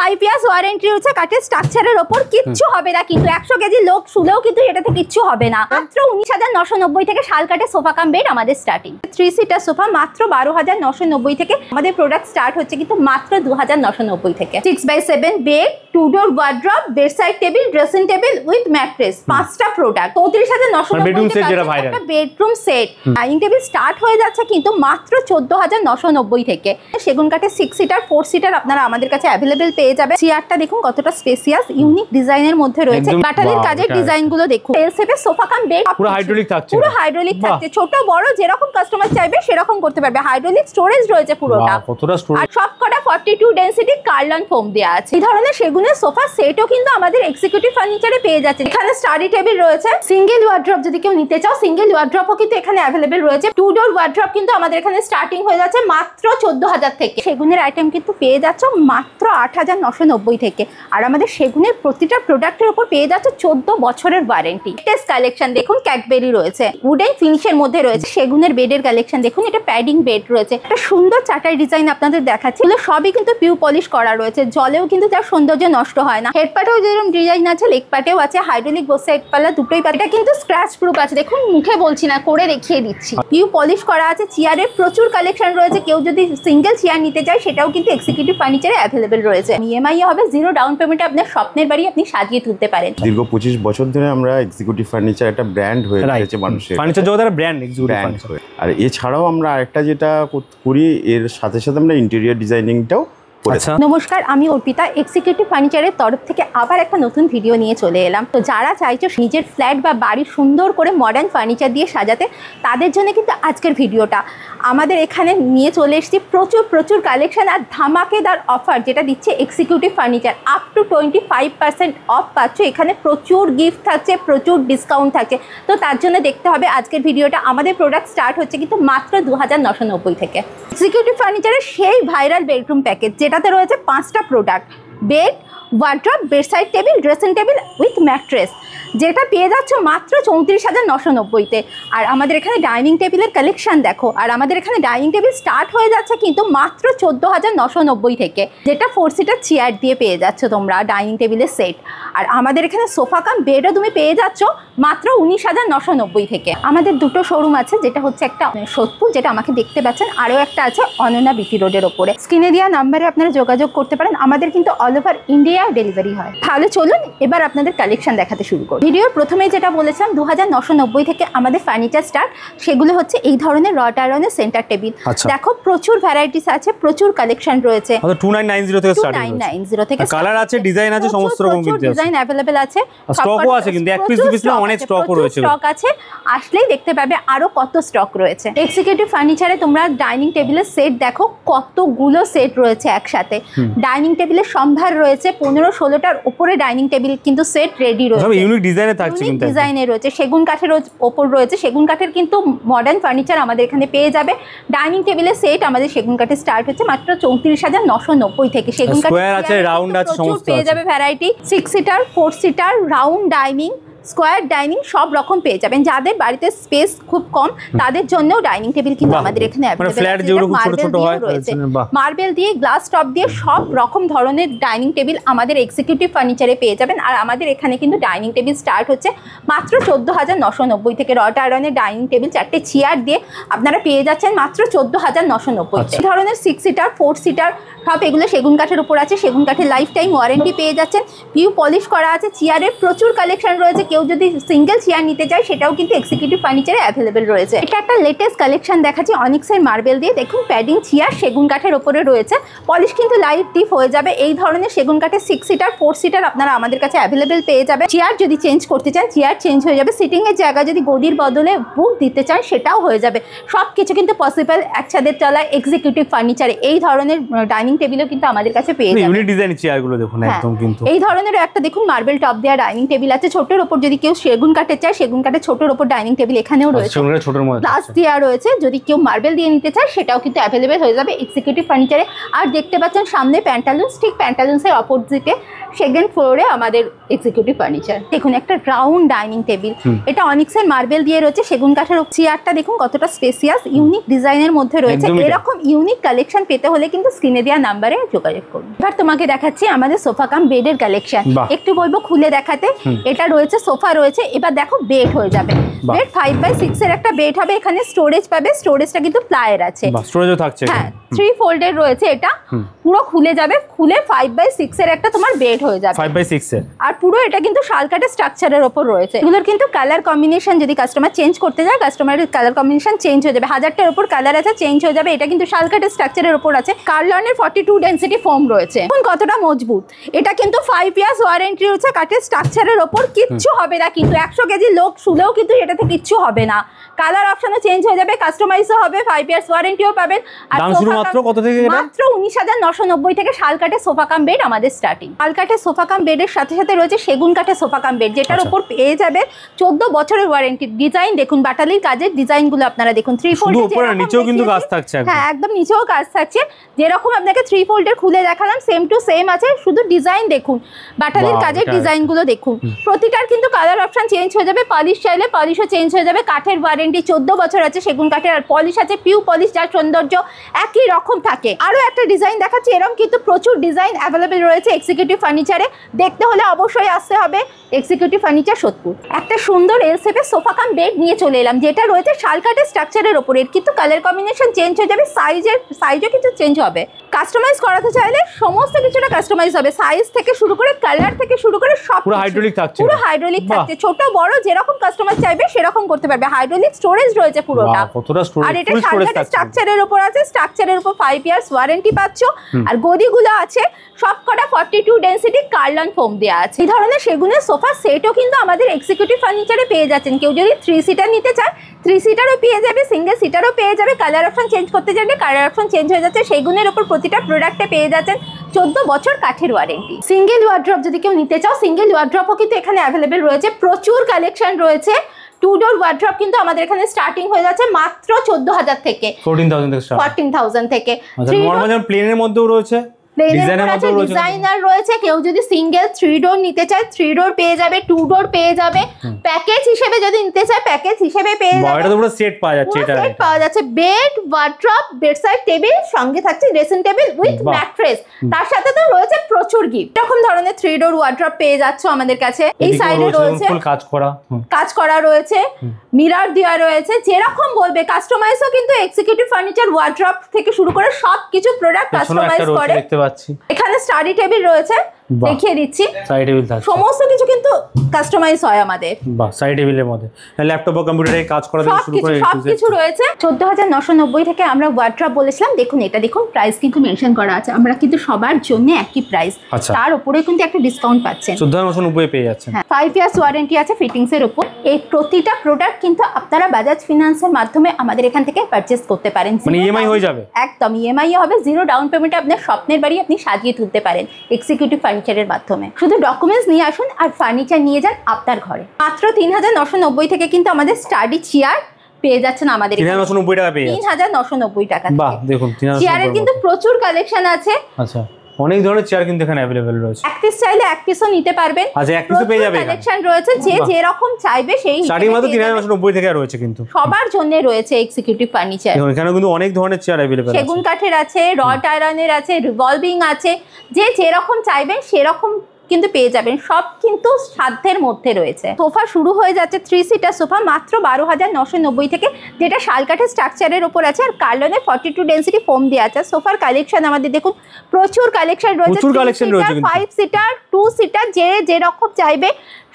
5 years warranty রয়েছে কাঠের স্ট্রাকচারের উপর, কিচ্ছু হবে না কিন্তু 100 কেজি লোক শুলেও কিন্তু এটাতে কিচ্ছু হবে না। মাত্র 19,990 থেকে শাল কাঠের সোফা কাম বেড আমাদের স্টার্টিং। 3 সিটার সোফা মাত্র 12,990 থেকে আমাদের প্রোডাক্ট স্টার্ট হচ্ছে কিন্তু মাত্র 2,990 থেকে। 6x7 bed, 2 door wardrobe, bedside table, dressing table with mattress, 5টা প্রোডাক্ট 34,990 একটা bedroom set. Dining table start হয়ে যাচ্ছে কিন্তু মাত্র 14,990 থেকে। সেগুন কাঠের 6 সিটার 4 সিটার আপনারা আমাদের কাছে অ্যাভেলেবেল পেয়ে যাবে। চেয়ারটা দেখুন কতটা স্পেসিয়াস, ইউনিক ডিজাইনের মধ্যে রয়েছে। কাঠালির কাজের ডিজাইন গুলো দেখুন। এল শেপের সোফা কাম বেড, পুরো হাইড্রোলিক থাকছে, পুরো হাইড্রোলিক থাকছে, ছোট বড় যেরকম কাস্টমার চাইবে সেরকম করতে পারবে। হাইড্রোলিক স্টোরেজ রয়েছে পুরোটা, কতটা স্টোরেজ। আর সবকটা 42 ডেনসিটি কার্লন ফোম দেয়া আছে। এই ধরনের সেগুনের সোফা সেটও কিন্তু আমাদের এক্সিকিউটিভ ফার্নিচারে পেয়ে যাচ্ছে। এখানে স্টাডি টেবিল রয়েছে, সিঙ্গেল ওয়ার্ড্রপ যদি কেউ নিতে চাও সিঙ্গেল ওয়ার্ড্রপও কিন্তু এখানে অ্যাভেলেবেল রয়েছে। 2 ডোর ওয়ার্ড্রপ কিন্তু আমাদের এখানে স্টার্টিং হয়ে যাচ্ছে মাত্র 14,000 থেকে। সেগুনের আইটেম কিন্তু পেয়ে যাচ্ছ মাত্র 8,990 থেকে। আর আমাদের সেগুনের প্রতিটা প্রোডাক্টের উপর পেয়ে যাচ্ছে 14 বছরের ওয়ারেন্টি। টেস্ট কালেকশন দেখুন, ক্যাডবেরি রয়েছে, উডেন ফিনিশের মধ্যে রয়েছে। সেগুনের বেডের কালেকশন দেখুন, এটা প্যাডিং বেড রয়েছে, একটা সুন্দর চাটাই ডিজাইন আপনাদের দেখাচ্ছি। এগুলো সবই কিন্তু পিউ পলিশ করা রয়েছে, জলেও কিন্তু তার সৌন্দর্য নষ্ট হয় না। হেড পাটেও যেরকম ডিজাইন আছে লেগ পাটেও আছে, হাইড্রোলিক বসে হেড পাল্লা দুটোই পাট। এটা কিন্তু স্ক্র্যাচ প্রুফ আছে, দেখুন মুখে বলছি না করে দেখিয়ে দিচ্ছি। পিউ পলিশ করা আছে। চেয়ারের প্রচুর কালেকশন রয়েছে, কেউ যদি সিঙ্গেল চেয়ার নিতে চায় সেটাও কিন্তু এক্সিকিউটিভ ফার্নিচারে অ্যাভেলেবেল রয়েছে। ইএমআই হবে 0 ডাউন পেমেন্টে আপনার স্বপ্নের বাড়ি আপনি সাজিয়ে তুলতে পারেন। দীর্ঘ 25 বছর ধরে আমরা এক্সিকিউটিভ ফার্নিচার একটা ব্র্যান্ড হয়ে গেছে মানুষের, ফার্নিচার জগতের ব্র্যান্ড এক্সিকিউটিভ ফার্নিচার। আর এছাড়াও আমরা আরেকটা যেটা করি, এর সাথে সাথে আমরা ইন্টেরিয়র ডিজাইনিংটাও। নমস্কার, আমি অর্পিতা, এক্সিকিউটিভ ফার্নিচারের তরফ থেকে আবার একটা নতুন ভিডিও নিয়ে চলে এলাম। তো যারা চাইছো নিজের ফ্ল্যাট বা বাড়ি সুন্দর করে মডার্ন ফার্নিচার দিয়ে সাজাতে, তাদের জন্য কিন্তু আজকের ভিডিওটা। আমাদের এখানে নিয়ে চলে এসেছি প্রচুর কালেকশন আর ধামাকেদার অফার যেটা দিচ্ছে executive furniture. Up to 25% of পাচ্ছ। এখানে প্রচুর গিফট থাকছে, প্রচুর ডিসকাউন্ট থাকছে। তো তার জন্য দেখতে হবে আজকের ভিডিওটা। আমাদের প্রোডাক্ট স্টার্ট হচ্ছে কিন্তু মাত্র 2,990 থেকে। এক্সিকিউটিভ ফার্নিচারের সেই ভাইরাল বেডরুম প্যাকেজ যেটাতে রয়েছে 5টা product, bed, wardrobe, bedside table, dressing table with mattress, যেটা পেয়ে যাচ্ছ মাত্র 34,990-তে। আর আমাদের এখানে ডাইনিং টেবিলের কালেকশন দেখো। আর আমাদের এখানে ডাইনিং টেবিল স্টার্ট হয়ে যাচ্ছে কিন্তু মাত্র 14,990 থেকে, যেটা 4 সিটার চেয়ার দিয়ে পেয়ে যাচ্ছ তোমরা ডাইনিং টেবিলের সেট। আর আমাদের এখানে সোফা কাম বেডও তুমি পেয়ে যাচ্ছ মাত্র 19,990 থেকে। আমাদের দুটো শোরুম আছে, যেটা হচ্ছে একটা সোদপুর, যেটা আমাকে দেখতে পাচ্ছেন, আরও একটা আছে অনন্যা বিটি রোডের ওপরে। স্ক্রিনে দেওয়া নাম্বারে আপনারা যোগাযোগ করতে পারেন। আমাদের কিন্তু অল ওভার ইন্ডিয়া ডেলিভারি হয়। তাহলে চলুন এবার আপনাদের কালেকশন দেখাতে শুরু করি। ভিডিওর প্রথমে যেটা বলেছিলাম 2,990 থেকে আমাদের ফার্নিচার স্টার্ট। সেগুলো হচ্ছে এই ধরনের রড আয়রনের সেন্টার টেবিল। দেখো প্রচুর ভ্যারাইটিস আছে, প্রচুর কালেকশন রয়েছে। 2990 থেকে স্টার্ট হচ্ছে। 2990 থেকে কালার আছে, ডিজাইন আছে, সমস্ত রকম ডিজাইন अवेलेबल আছে। স্টকও আছে কিন্তু এক পিস দু পিস না, অনেক স্টকও রয়েছে। স্টক আছে, আসলেই দেখতে পাবে আরো কত স্টক রয়েছে। এক্সিকিউটিভ ফার্নিচারে তোমরা ডাইনিং টেবিলের সেট দেখো, কতগুলো সেট রয়েছে একসাথে। ডাইনিং টেবিলের সম্ভার রয়েছে 15-16টার উপরে ডাইনিং টেবিল কিন্তু সেট রেডি রয়েছে। সব ইউনিক ডিজাইনে থাকছে, কিন্তু ডিজাইনে রয়েছে। সেগুন কাঠের ওপর রয়েছে, সেগুন কাঠের কিন্তু মডার্ন ফার্নিচার আমাদের এখানে পেয়ে যাবে। ডাইনিং টেবিলের সেট আমাদের সেগুন কাঠের স্টার্ট হচ্ছে মাত্র 34,990 থেকে। সেগুন কাঠের আছে, রাউন্ড আছে, সমস্ত পেয়ে যাবে variety. 6 seater, 4 seater, round dining, square dining সব রকম পেয়ে যাবেন। যাদের বাড়িতে স্পেস খুব কম তাদের জন্যও ডাইনিং টেবিল কিন্তু আমাদের এখানে মার্বেল দিয়ে, গ্লাস টপ দিয়ে সব রকম ধরনের ডাইনিং টেবিল আমাদের এক্সিকিউটিভ ফার্নিচারে পেয়ে যাবেন। আর আমাদের এখানে কিন্তু ডাইনিং টেবিল স্টার্ট হচ্ছে মাত্র 14,990 থেকে। রড আয়রনের ডাইনিং টেবিল 4টে চেয়ার দিয়ে আপনারা পেয়ে যাচ্ছেন মাত্র 14,990। এই ধরনের 6 সিটার, 4 সিটার সব এগুলো সেগুন কাঠের উপর আছে। সেগুন কাঠের লাইফ টাইম ওয়ারেন্টি পেয়ে যাচ্ছেন। পিউ পলিশ করা আছে। চেয়ারের প্রচুর কালেকশন রয়েছে, কেউ যদি সিঙ্গেল চেয়ার নিতে চায় সেটাও কিন্তু এক্সিকিউটিভ ফার্নিচারে অ্যাভেলেবেল রয়েছে। এটা একটা লেটেস্ট কালেকশন দেখাচ্ছি অনিক্সের মার্বেল দিয়ে। দেখুন প্যাডিং চেয়ার সেগুন কাঠের উপরে রয়েছে, পলিশ কিন্তু লাইট টিপ হয়ে যাবে। এই ধরনের সেগুন কাঠের 6 সিটার, 4 সিটার আপনারা আমাদের কাছে অ্যাভেলেবেল পেয়ে যাবে। চেয়ার যদি চেঞ্জ করতে চান চেয়ার চেঞ্জ হয়ে যাবে। সিটিং এর জায়গা যদি গদির বদলে বুক দিতে চান সেটাও হয়ে যাবে। সব কিছু কিন্তু পসিবল একসাথে চলা এক্সিকিউটিভ ফার্নিচারে। এই ধরনের ডাইনিং টেবিলও কিন্তু আমাদের কাছে পেয়ে যাবেন। ইউনিক ডিজাইন চেয়ারগুলো দেখুন একদম কিন্তু। এই ধরনের একটা দেখুন মার্বেল টপ দেওয়া ডাইনিং টেবিল আছে। ছোটর উপর যদি কেউ সেগুন কাঠের চায়, সেগুন কাঠের ছোটোর ওপর ডাইনিং টেবিল এখানেও রয়েছে, ছোটর মধ্যে গ্লাস দেওয়া রয়েছে। যদি কেউ মার্বেল দিয়ে নিতে চায় সেটাও কিন্তু অ্যাভেলেবেল হয়ে যাবে এক্সিকিউটিভ ফার্নিচারে। আর দেখতে পাচ্ছেন সামনে প্যান্টালুন্স, ঠিক প্যান্টালুন্সের অপোজিটে সেকেন্ড ফ্লোরে আমাদের এক্সিকিউটিভ ফার্নিচার। দেখুন একটা রাউন্ড ডাইনিং টেবিল, এটা অনিক্সের মার্বেল দিয়ে রয়েছে, সেগুন কাঠের। চেয়ারটা দেখুন কতটা স্পেসিয়াস, ইউনিক ডিজাইনের মধ্যে রয়েছে। এরকম ইউনিক কালেকশন পেতে হলে কিন্তু স্ক্রিনে দেওয়া নাম্বারে যোগাযোগ করুন। এবার তোমাকে দেখাচ্ছি আমাদের সোফা কাম বেডের কালেকশন। একটু বলবো খুলে দেখাতে। এটা রয়েছে সোফা রয়েছে, এবার দেখো বেড হয়ে যাবে। বেড 5x6 এর একটা বেড হবে, এখানে স্টোরেজ পাবে, স্টোরেজটা কিন্তু প্লাইয়ের আছে, স্টোরেজও থাকছে। হ্যাঁ 3 ফোল্ডের রয়েছে, এটা পুরো খুলে যাবে, খুলে 5x6 এর একটা তোমার বেড হয়ে যাবে 5x6 এর। আর পুরো এটা কিন্তু শালকাঠের স্ট্রাকচারের উপর রয়েছে। এগুলোর কিন্তু কালার কম্বিনেশন যদি কাস্টমার চেঞ্জ করতে যায়, কাস্টমারের কালার কম্বিনেশন চেঞ্জ হয়ে যাবে, 1000টার উপর কালার আছে, চেঞ্জ হয়ে যাবে। এটা কিন্তু শালকাঠের স্ট্রাকচারের উপর আছে, কার্লনের 42 ডেন্সিটি ফোম রয়েছে। এখন কতটা মজবুত, এটা কিন্তু 5 ইয়ার্স ওয়ারেন্টি রয়েছে, কাঠের স্ট্রাকচারের উপর কিচ্ছু হবে না কিন্তু, 100 কেজি লোক শুলেও কিন্তু এটাতে কিচ্ছু হবে না। কালার অপশনও চেঞ্জ হয়ে যাবে, কাস্টমাইজও হবে, 5 ইয়ার্স ওয়ারেন্টিও পাবেন। আর দাম শুরু মাত্র কত থেকে? মাত্র 19,990 থেকে শালকাঠের সোফা কাম বেড আমাদের স্টার্টিং। শালকাঠের সোফা কাম বেডের সাথে সাথে রয়েছে সেগুন কাঠের সোফা কাম বেড, যেটার উপর পেয়ে যাবে 14 বছরের ওয়ারেন্টি। ডিজাইন দেখুন, বাটালির কাজের ডিজাইনগুলো আপনারা দেখুন, 3 ফোল্ডের, উপরে নিচেও কিন্তু কাজ থাকছে। হ্যাঁ একদম নিচেও কাজ থাকছে, যেরকম আপনাকে 3 ফোল্ডের খুলে দেখালাম সেম টু সেম আছে, শুধু ডিজাইন দেখুন, বাটালির কাজের ডিজাইনগুলো দেখুন। প্রতিটার কিন্তু কালার অপশন চেঞ্জ হয়ে যাবে, পলিশ চাইলে পলিশও চেঞ্জ হয়ে যাবে। কাঠের ওয়ারেন্টি 14 বছর আছে সেগুন কাঠের, আর পলিশ আছে পিউ পলিশ, যার সৌন্দর্য একই রকম থাকে। আরও একটা ডিজাইন দেখাচ্ছি, এরকম কিন্তু প্রচুর ডিজাইন অ্যাভেলেবেল রয়েছে এক্সিকিউটিভ ফার্নিচারে। দেখতে হলে অবশ্যই আসতে হবে এক্সিকিউটিভ ফার্নিচার সোদপুর। একটা সুন্দর এল শেপের সোফা কাম বেড নিয়ে চলে এলাম, যেটা রয়েছে শালকাঠের স্ট্রাকচারের ওপরে, কিন্তু কালার কম্বিনেশন চেঞ্জ হয়ে যাবে, সাইজও কিন্তু চেঞ্জ হবে। কাস্টমাইজ করাতে চাইলে সমস্ত কিছুটা কাস্টমাইজ হবে, সাইজ থেকে শুরু করে কালার থেকে শুরু করে সব পুরো হাইড্রোলিক থাকছে, পুরো হাইড্রোলিক থাকছে, ছোট বড় যেরকম কাস্টমার চাইবে সেরকম করতে পারবে। হাইড্রোলিক স্টোরেজ রয়েছে পুরোটা, আর এটা শালকাঠের স্ট্রাকচারের উপর আছে, স্ট্রাকচারের উপর 5 ইয়ার্স ওয়ারেন্টি পাচ্ছ। আর গদিগুলো আছে সবকটা 42 ডেন্সিটি কার্লন ফোম দেওয়া আছে। এই ধরনের সেগুনের সোফা সেটও কিন্তু আমাদের এক্সিকিউটিভ ফার্নিচারে পেয়ে যাচ্ছেন। কেউ যদি 3 সিটার নিতে চায় 3 সিটারও পেয়ে যাবে, সিঙ্গেল সিটারও পেয়ে যাবে। কালার অপশন চেঞ্জ করতে চাইলে কালার অপশন চেঞ্জ হয়ে যাচ্ছে। সেগুনের উপর প্রতিটা প্রোডাক্টে পেয়ে যাচ্ছেন 14 বছর কাঠের ওয়ারেন্টি। সিঙ্গেল ওয়ার্ড্রপ যদি কেউ নিতে চাও, সিঙ্গেল ওয়ার্ড্রপও কিন্তু এখানে অ্যাভেলেবেল রয়েছে, প্রচুর কালেকশন রয়েছে। 2 ডোর ওয়ার্ড্রপ কিন্তু আমাদের এখানে স্টার্টিং হয়ে যাচ্ছে মাত্র 14,000 থেকে, 14,000 থেকে। প্লেনের মধ্যেও রয়েছে, ডিজাইনার রয়েছে। কেউ যদি সিঙ্গেল 3 ডোর নিতে চায় 3 ডোর পেয়ে যাবে, 2 ডোর পেয়ে যাবে। প্যাকেজ হিসেবে যদি নিতে চায় প্যাকেজ হিসেবে পেয়ে যাবে। এটা তো পুরো সেট পাওয়া যাচ্ছে, এটা সেট পাওয়া যাচ্ছে, বেড, ওয়ার্ড্রপ, বেডসাইড টেবিল, সঙ্গে থাকছে ড্রেসিং টেবিল উইথ ম্যাট্রেস। তার সাথে তো রয়েছে প্রচুর গিফট। এরকম ধরনের 3 ডোর ওয়ার্ড্রপ পেয়ে যাচ্ছে আমাদের কাছে। এই সাইডে রয়েছে কাজ করা রয়েছে, মিরর দেওয়া রয়েছে, যেরকম বলবে কাস্টমাইজও কিন্তু এক্সিকিউটিভ ফার্নিচার ওয়ার্ড্রপ থেকে শুরু করে সবকিছু প্রোডাক্ট কাস্টমাইজ করে। এখানে স্টাডি টেবিল রয়েছে, দেখিয়ে দিচ্ছি, সাইড টেবিল থাকে, সমস্ত কিছু কিন্তু কাস্টমাইজ হয় আমাদের। বাহ, সাইড টেবিলের মধ্যে ল্যাপটপ বা কম্পিউটারে কাজ করা থেকে শুরু করে সবকিছু রয়েছে। 14,990 থেকে আমরা ওয়ার্ড্রপ বলেছিলাম। দেখুন এটা দেখুন, প্রাইস কিন্তু মেনশন করা আছে, আমরা কিন্তু সবার জন্য একই প্রাইস, তার উপরে কিন্তু একটা ডিসকাউন্ট পাচ্ছেন, 14,990 পেয়ে যাচ্ছেন। 5 ইয়ার্স ওয়ারেন্টি আছে ফিটিংস এর উপর। এই প্রতিটা প্রোডাক্ট কিন্তু আপনারা বাজাজ ফিনান্সের মাধ্যমে আমাদের এখান থেকে পারচেজ করতে পারেন, মানে ইএমআই হয়ে যাবে, একদম ইএমআই হবে, 0 ডাউন পেমেন্টে আপনার স্বপ্নের বাড়ি আপনি সাজিয়ে তুলতে পারেন এক্সিকিউটিভ ফার্নিচারের মাধ্যমে। শুধু ডকুমেন্টস নিয়ে আসুন আর ফার্নিচার নিয়ে যান আপনার ঘরে। মাত্র 3,990 থেকে কিন্তু আমাদের স্টাডি চেয়ার পেয়ে যাচ্ছেন আমাদের 3,990 টাকা পেয়ে যাচ্ছেন, 3,990 টাকা। বাহ দেখুন, চেয়ারের কিন্তু প্রচুর কালেকশন আছে। আচ্ছা, অনেক ধরনের চেয়ার কিন্তু এখানে अवेलेबल রয়েছে। এক পিস চাইলে এক পিসও নিতে পারবেন। আচ্ছা, এক পিসও পেয়ে যাবে। কালেকশন রয়েছে, যে যেরকম চাইবে সেই স্টার্টিং মাত্র 3,990 থেকে রয়েছে, কিন্তু সবার জন্য রয়েছে এক্সিকিউটিভ ফার্নিচার। এখানে কিন্তু অনেক ধরনের চেয়ার अवेलेबल আছে, সেগুন কাঠের আছে, রড আয়রনের আছে, রিভলভিং আছে, যে যেরকম চাইবেন সেরকম কিন্তু পেয়ে যাবেন, সব কিন্তু সাধ্যের মধ্যে রয়েছে। সোফা শুরু হয়ে যাচ্ছে 3 সিটার সোফা মাত্র 12,990 থেকে, যেটা শালকাঠের স্ট্রাকচারের উপর আছে, আর কার্লনের 42 ডেন্সিটি ফোম দেওয়া আছে। সোফার কালেকশন আমাদের দেখুন প্রচুর কালেকশন রয়েছে, 5 সিটার 2 সিটার, যে যেরকম চাইবে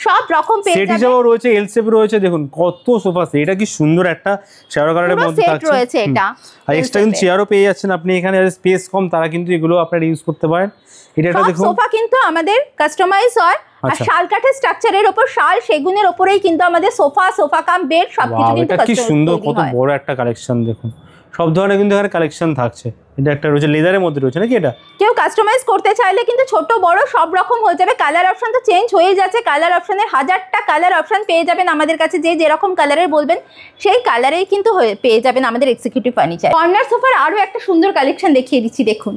সব রকম পেয়ে যাবেন। সেট হিসেবেও রয়েছে, এল শেপ রয়েছে, দেখুন কত সোফা সেট, এটা কি সুন্দর একটা শেয়ার কালারের মধ্যে থাকছে রয়েছে এটা। আর এক্সট্রা কিন্তু চেয়ারও পেয়ে যাচ্ছেন আপনি এখানে, স্পেস কম তারা কিন্তু এগুলো আপনারা ইউজ করতে পারেন। এটা দেখুন সোফা কিন্তু আমাদের কাস্টমাইজ হয়, আর শালকাঠের স্ট্রাকচারের উপর, শাল সেগুনের উপরেই কিন্তু আমাদের সোফা কাম বেড সবকিছু কিন্তু কি সুন্দর, কত বড় একটা কালেকশন দেখুন, সব ধরনের কিন্তু এখানে কালেকশন থাকছে। এটা একটা রয়েছে লেদারের মধ্যে রয়েছে নাকি এটা? কেউ কাস্টমাইজ করতে চাইলে কিন্তু ছোট বড় সব রকম হয়ে যাবে। কালার অপশন তো চেঞ্জ হয়ে যাচ্ছে, কালার অপশনের 1000টা কালার অপশন পেয়ে যাবেন আমাদের কাছে। যে যেরকম কালারের বলবেন সেই কালারেই কিন্তু পেয়ে যাবেন আমাদের এক্সিকিউটিভ ফার্নিচার। কর্নার সোফার আরো একটা সুন্দর কালেকশন দেখিয়ে দিচ্ছি, দেখুন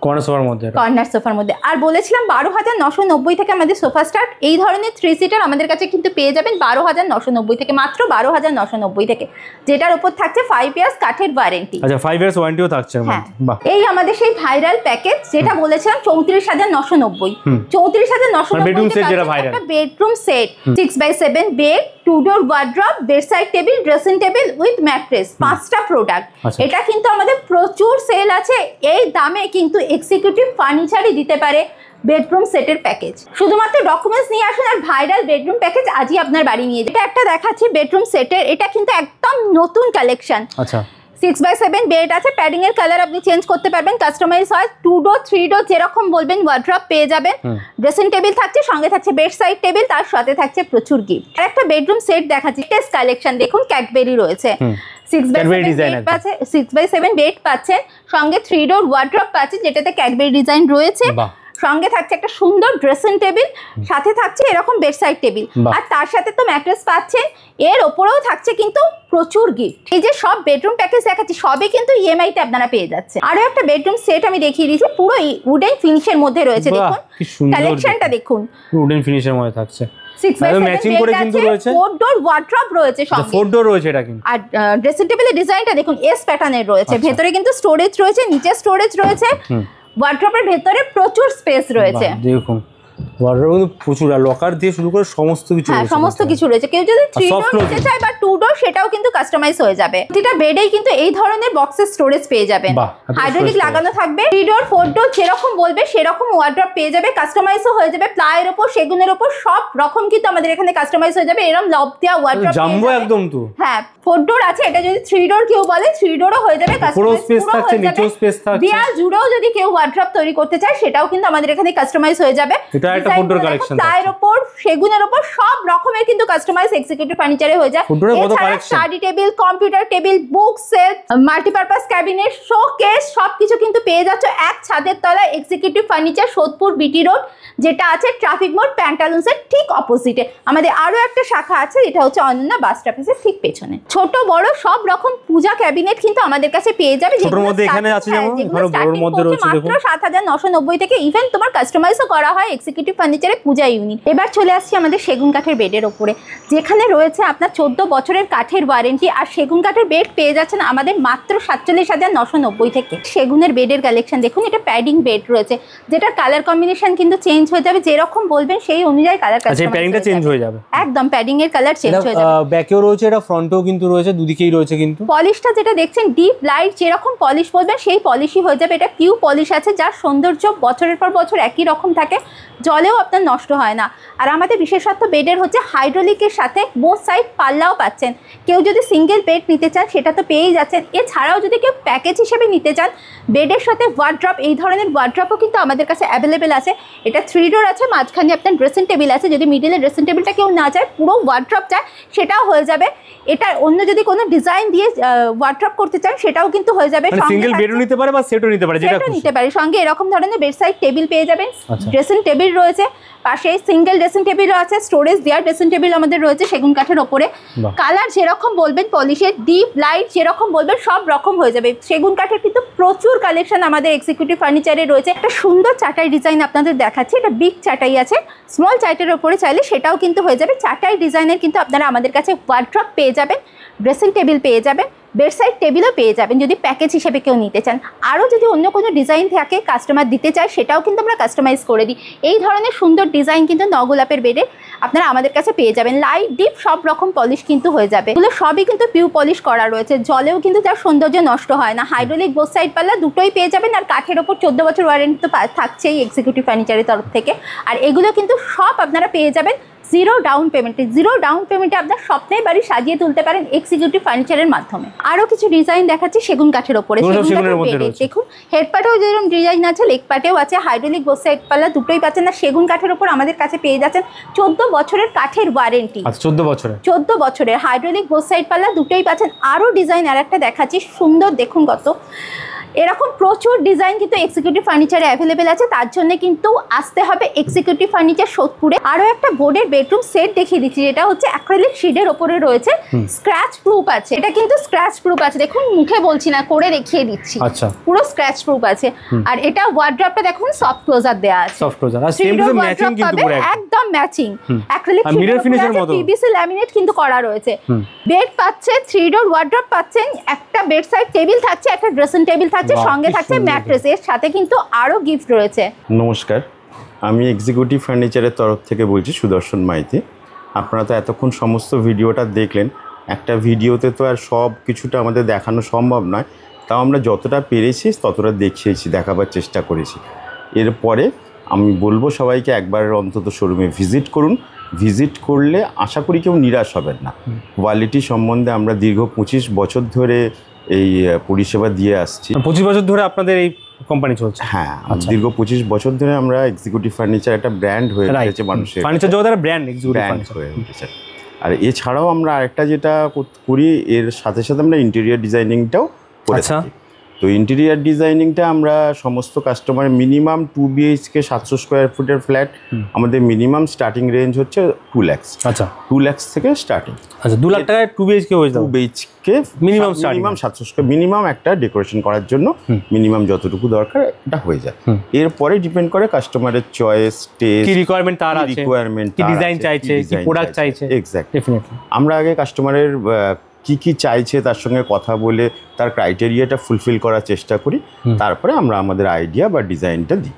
কর্নার সোফার মধ্যে, কর্নার সোফার মধ্যে। আর বলেছিলাম 12,990 থেকে আমাদের সোফা স্টার্ট। এই ধরনের 3 সিটার আমাদের কাছে কিন্তু পেয়ে যাবেন 12,990 থেকে, মাত্র 12,990 থেকে, যেটার উপর থাকছে 5 ইয়ার্স কাঠের ওয়ারেন্টি। আচ্ছা 5 ইয়ার্স ওয়ারেন্টিও থাকছে। বাহ, এই আমাদের সেই ভাইরাল প্যাকেজ যেটা বলেছিলাম 34,990। 34,990 বেডরুম সেট যেটা ভাইরাল, একটা bedroom set 6x7 bed, 2 door wardrobe, bedside table, dressing table with mattress, 5টা প্রোডাক্ট। এটা কিন্তু আমাদের প্রচুর সেল আছে। এই দামে কিন্তু এক্সিকিউটিভ ফার্নিচারই দিতে পারে বেডরুম সেটের প্যাকেজ। শুধুমাত্র ডকুমেন্টস নিয়ে আসুন আর ভাইরাল বেডরুম প্যাকেজ আজই আপনার বাড়ি নিয়ে যান। এটা একটা দেখাচ্ছি বেডরুম সেটের, এটা কিন্তু একদম নতুন কালেকশন। আচ্ছা 6x7 বেড আছে, প্যাডিং এর কালার আপনি চেঞ্জ করতে পারবেন, কাস্টমাইজ হয়। 2 ডোর 3 ডোর যেরকম বলবেন ওয়ার্ড্রপ পেয়ে যাবেন। ড্রেসিং টেবিল থাকছে, সঙ্গে থাকছে বেড সাইড টেবিল, তার সাথে থাকছে প্রচুর গিফট। আর একটা বেডরুম সেট দেখাচ্ছি, টেস্ট কালেকশন দেখুন, ক্যাডবেরি রয়েছে। 6x7 বেড পাচ্ছেন, সঙ্গে 3 ডোর ওয়ার্ড্রপ পাচ্ছেন যেটাতে ক্যাডবেরি ডিজাইন রয়েছে। সঙ্গে থাকছে একটা সুন্দর ড্রেসিং টেবিল, সাথে থাকছে এরকম বেডসাইড টেবিল, আর তার সাথে তো ম্যাট্রেস পাচ্ছেন। এর ওপরেও থাকছে কিন্তু প্রচুর গিফট। এই যে সব বেডরুম প্যাকেজ দেখাচ্ছি সবই কিন্তু ইএমআই তে আপনারা পেয়ে যাচ্ছে। আরো একটা বেডরুম সেট আমি দেখিয়ে দিয়েছি, পুরো উডেন ফিনিশের মধ্যে রয়েছে। দেখুন কালেকশনটা দেখুন, উডেন ফিনিশের মধ্যে থাকছে। 6x7 ম্যাচিং করে কিন্তু রয়েছে, 4 ডোর ওয়ার্ড্রপ রয়েছে সঙ্গে, 4 ডোর রয়েছে এটা কিন্তু। আর ড্রেসিং টেবিলের ডিজাইনটা দেখুন এস প্যাটার্নের রয়েছে। ভেতরে কিন্তু স্টোরেজ রয়েছে, নিচে স্টোরেজ রয়েছে, ওয়ার্ড্রপের ভেতরে প্রচুর স্পেস রয়েছে। দেখুন ওয়ার্ড্রপ কিন্তু প্রচুর, আর লকার দিয়ে শুরু করে সমস্ত কিছু, হ্যাঁ সমস্ত কিছু রয়েছে। কেউ যদি 3 ডোর নিতে চায় বা 2 ডোর সেটাও কিন্তু কাস্টমাইজ হয়ে যাবে। প্রতিটা বেডেই কিন্তু এই ধরনের বক্সের স্টোরেজ পেয়ে যাবেন, হাইড্রোলিক লাগানো থাকবে। 3 ডোর 4 ডোর যেরকম বলবে সেরকম ওয়ার্ড্রপ পেয়ে যাবে, কাস্টমাইজও হয়ে যাবে। প্লাইয়ের উপর, সেগুনের উপর সব রকম কিন্তু আমাদের এখানে কাস্টমাইজ হয়ে যাবে। এরকম লব দেওয়া ওয়ার্ড্রপ জাম্বো একদম। তো হ্যাঁ 4 ডোর আছে, এটা যদি 3 ডোর কেউ বলে 3 ডোরও হয়ে যাবে, পুরো স্পেস থাকছে, নিচেও স্পেস থাকছে। দেয়াল জুড়েও যদি কেউ ওয়ার্ড্রপ তৈরি করতে চায় সেটাও কিন্তু আমাদের এখানে কাস্টমাইজ হয়ে যাবে। এটা একটা 4 ডোর কালেকশন, প্লাইয়ের উপর, সেগুনের উপর সব রকমের কিন্তু কাস্টমাইজ এক্সিকিউটিভ ফার্নিচারে হয়ে যায়। এছাড়া স্টাডি টেবিল, কম্পিউটার টেবিল, বুক সেলফ, মাল্টিপারপাস ক্যাবিনেট, শোকেস সবকিছু কিন্তু পেয়ে যাচ্ছে এক ছাদের তলায়। Executive furniture, Sodepur BT road, যেটা আছে ট্রাফিক মোড় প্যান্টালুন্সের ঠিক অপোজিটে। আমাদের আরো একটা শাখা আছে, এটা হচ্ছে অনন্যা বাস স্টপেজের ঠিক পেছনে। ছোট বড় সব রকম পূজা ক্যাবিনেট কিন্তু আমাদের কাছে পেয়ে যাবে। ছোটর মধ্যে এখানে আছে, যেমন এখানে বড়র মধ্যে রয়েছে দেখুন, মাত্র 7,990 থেকে। ইভেন তোমার কাস্টমাইজও করা হয় এক্সিকিউটিভ ফার্নিচারে পূজা ইউনিট। এবার চলে আসছি আমাদের সেগুন কাঠের বেডের ওপরে, যেখানে রয়েছে আপনার 14 বছরের কাঠের ওয়ারেন্টি। আর সেগুন কাঠের বেড পেয়ে যাচ্ছেন আমাদের মাত্র 47,990 থেকে। সেগুনের বেডের কালেকশন দেখুন, এটা প্যাডিং বেড রয়েছে, যেটার কালার কম্বিনেশন কিন্তু চেঞ্জ হয়ে যাবে। যেরকম বলবেন সেই অনুযায়ী কালার প্যাডিংটা চেঞ্জ হয়ে যাবে। একদম প্যাডিং এর কালার চেঞ্জ হয়ে যাবে। ব্যাকেও রয়েছে, এটা ফ্রন্টেও কিন্তু রয়েছে, দুদিকেই রয়েছে কিন্তু। পলিশটা যেটা দেখছেন ডিপ লাইট, যেরকম পলিশ বলবেন সেই পলিশই হয়ে যাবে। এটা পিউ পলিশ আছে, যার সৌন্দর্য বছরের পর বছর একই রকম থাকে, জলেও আপনার নষ্ট হয় না। আর আমাদের বিশেষত্ব বেডের হচ্ছে হাইড্রোলিকের সাথে বোথ সাইড পাল্লাও পাচ্ছেন। কেউ যদি সিঙ্গেল বেড নিতে চান সেটা তো পেয়েই যাচ্ছেন। এছাড়াও যদি কেউ প্যাকেজ হিসেবে নিতে চান বেডের সাথে ওয়ার্ড্রপ, এই ধরনের ওয়ার্ড্রপও কিন্তু আমাদের কাছে অ্যাভেলেবেল আছে। এটা 3 ডোর আছে, মাঝখানে আপনার ড্রেসিং টেবিল আছে। যদি মিডিলে ড্রেসিং টেবিলটা কেউ না চায়, পুরো ওয়ার্ড্রপ চায়, সেটাও হয়ে যাবে। এটা অন্য যদি কোনো ডিজাইন দিয়ে ওয়ার্ড্রপ করতে চান সেটাও কিন্তু হয়ে যাবে। সিঙ্গেল বেডও নিতে পারে বা সেটও নিতে পারে, যেটা নিতে পারে। সঙ্গে এরকম ধরনের বেডসাইড টেবিল পেয়ে যাবেন, ড্রেসিং টেবিল রয়েছে, পাশে সিঙ্গেল ড্রেসিং টেবিলও আছে, স্টোরেজ দেওয়ার ড্রেসিং টেবিল আমাদের রয়েছে সেগুন কাঠের ওপরে। কালার যেরকম বলবেন, পলিশের ডিপ লাইট যেরকম বলবেন সব রকম হয়ে যাবে। সেগুন কাঠের কিন্তু প্রচুর কালেকশন আমাদের এক্সিকিউটিভ ফার্নিচারে রয়েছে। একটা সুন্দর চাটাই ডিজাইন আপনাদের দেখাচ্ছি, এটা বিগ চাটাই আছে, স্মল চাটাইয়ের ওপরে চাইলে সেটাও কিন্তু হয়ে যাবে। চাটাই ডিজাইনের কিন্তু আপনারা আমাদের কাছে ওয়ার্ড্রপ পেয়ে যাবেন, ড্রেসিং টেবিল পেয়ে যাবেন, বেডসাইড টেবিলও পেয়ে যাবেন যদি প্যাকেজ হিসেবে কেউ নিতে চান। আরও যদি অন্য কোনো ডিজাইন থাকে কাস্টমার দিতে চায় সেটাও কিন্তু আমরা কাস্টমাইজ করে দিই। এই ধরনের সুন্দর ডিজাইন কিন্তু নগোলাপের বেডে আপনারা আমাদের কাছে পেয়ে যাবেন। লাইট ডিপ সব রকম পলিশ কিন্তু হয়ে যাবে। এগুলো সবই কিন্তু পিউ পলিশ করা রয়েছে, জলেও কিন্তু তার সৌন্দর্য নষ্ট হয় না। হাইড্রোলিক বোথ সাইড পাল্লা দুটোই পেয়ে যাবেন। আর কাঠের ওপর 14 বছর ওয়ারেন্টি তো থাকছেই এক্সিকিউটিভ ফার্নিচারের তরফ থেকে। আর এগুলো কিন্তু সব আপনারা পেয়ে যাবেন জিরো ডাউন পেমেন্টে আপনার স্বপ্নের বাড়ি সাজিয়ে তুলতে পারেন এক্সিকিউটিভ ফার্নিচারের মাধ্যমে। আরও কিছু ডিজাইন দেখাচ্ছি সেগুন কাঠের ওপরে। দেখুন হেড পার্টেও যেরকম ডিজাইন আছে, লেগ পার্টেও আছে, হাইড্রোলিক বোথ সাইড পাল্লা দুটোই পাচ্ছেন। না সেগুন কাঠের ওপর আমাদের কাছে পেয়ে যাচ্ছেন 14 বছরের কাঠের ওয়ারেন্টি। 14 বছরের হাইড্রোলিক বোথ সাইড পাল্লা দুটোই পাচ্ছেন। আরও ডিজাইন আর একটা দেখাচ্ছি, সুন্দর দেখুন কত, এরকম প্রচুর ডিজাইন কিন্তু এক্সিকিউটিভ ফার্নিচারে অ্যাভেলেবেল আছে। তার জন্য কিন্তু আসতে হবে এক্সিকিউটিভ ফার্নিচার সোদপুরে। আরও একটা বোর্ডের বেডরুম সেট দেখিয়ে দিচ্ছি, যেটা হচ্ছে অ্যাক্রিলিক শিটের ওপরে রয়েছে, স্ক্র্যাচ প্রুফ আছে। এটা কিন্তু স্ক্র্যাচ প্রুফ আছে, দেখুন মুখে বলছি না, করে দেখিয়ে দিচ্ছি। আচ্ছা, পুরো স্ক্র্যাচ প্রুফ আছে। আর এটা ওয়ার্ড্রপটা দেখুন সফট ক্লোজার দেওয়া আছে, একদম ম্যাচিং। অ্যাক্রিলিক পিভিসি ল্যামিনেট কিন্তু করা রয়েছে। বেড পাচ্ছে, 3 ডোর ওয়ার্ড্রপ পাচ্ছেন, একটা বেড সাইড টেবিল থাকছে, একটা ড্রেসিং টেবিল থাকছে, সঙ্গে থাকছে ম্যাট্রেস। এর সাথে কিন্তু আরো গিফট রয়েছে। নমস্কার, আমি এক্সিকিউটিভ ফার্নিচারের তরফ থেকে বলছি সুদর্শন মাইতি। আপনারা তো এতক্ষণ সমস্ত ভিডিওটা দেখলেন। একটা ভিডিওতে তো আর সব কিছুটা আমাদের দেখানো সম্ভব নয়, তাও আমরা যতটা পেরেছি ততটা দেখিয়েছি, দেখাবার চেষ্টা করেছি। এরপরে আমি বলবো সবাইকে একবার অন্তত শোরুমে ভিজিট করুন। ভিজিট করলে আশা করি কেউ নিরাশ হবেন না। কোয়ালিটি সম্বন্ধে আমরা দীর্ঘ 25 বছর ধরে এই পরিষেবা দিয়ে আসছি। 25 বছর ধরে আপনাদের এই কোম্পানি চলছে? হ্যাঁ, দীর্ঘ 25 বছর ধরে আমরা এক্সিকিউটিভ ফার্নিচার একটা ব্র্যান্ড হয়ে উঠেছে, মানুষের ফার্নিচার জগতের ব্র্যান্ড হয়ে উঠেছে। আর এছাড়াও আমরা আরেকটা যেটা করি, এর সাথে সাথে আমরা ইন্টেরিয়র ডিজাইনিংটাও করে থাকি। তো ইন্টেরিয়র ডিজাইনিংটা আমরা সমস্ত কাস্টমার মিনিমাম 2 BHK 700 স্কোয়ার ফুটের ফ্ল্যাট, আমাদের মিনিমাম স্টার্টিং রেঞ্জ হচ্ছে 2 লাখ। আচ্ছা, 2 লাখ থেকে স্টার্টিং। আচ্ছা, 2 লাখ টাকায় 2 BHK হয়ে যাবে। 2 BHK মিনিমাম 700 স্কোয়ার, মিনিমাম একটা ডেকোরেশন করার জন্য মিনিমাম যতটুকু দরকার এটা হয়ে যায়। এরপরে ডিপেন্ড করে কাস্টমারের চয়েস, টেস্ট, কি রিকোয়ারমেন্ট তার আছে, কি ডিজাইন চাইছে, কি প্রোডাক্ট চাইছে। এক্স্যাক্টলি, ডেফিনেটলি আমরা আগে কাস্টমারের কি চাইছে তার সঙ্গে কথা বলে তার ক্রাইটেরিয়াটা ফুলফিল করার চেষ্টা করি। তারপরে আমরা আমাদের আইডিয়া বা ডিজাইনটা দিই।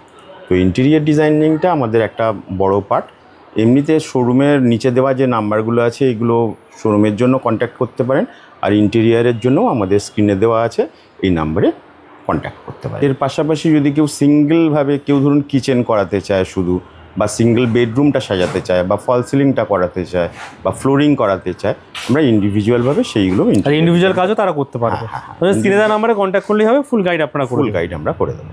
তো ইন্টেরিয়র ডিজাইনিংটা আমাদের একটা বড় পার্ট। এমনিতে শোরুমের নিচে দেওয়া যে নাম্বারগুলো আছে এগুলো শোরুমের জন্য কন্ট্যাক্ট করতে পারেন, আর ইন্টেরিয়ারের জন্য আমাদের স্ক্রিনে দেওয়া আছে, এই নাম্বারে কন্ট্যাক্ট করতে পারেন। এর পাশাপাশি যদি কেউ সিঙ্গেলভাবে কেউ ধরুন কিচেন করাতে চায় শুধু, বা সিঙ্গেল বেডরুমটা সাজাতে চায়, বা ফল সিলিংটা করাতে চায়, বা ফ্লোরিং করাতে চায়, আমরা ইন্ডিভিজুয়ালভাবে সেইগুলো ইন্ডিভিজুয়াল কাজও তারা করতে পারবে। স্ক্রিনে দেওয়া নাম্বারে কন্ট্যাক্ট করলেই হবে, ফুল গাইড আপনারা ফুল গাইড আমরা করে দেবো।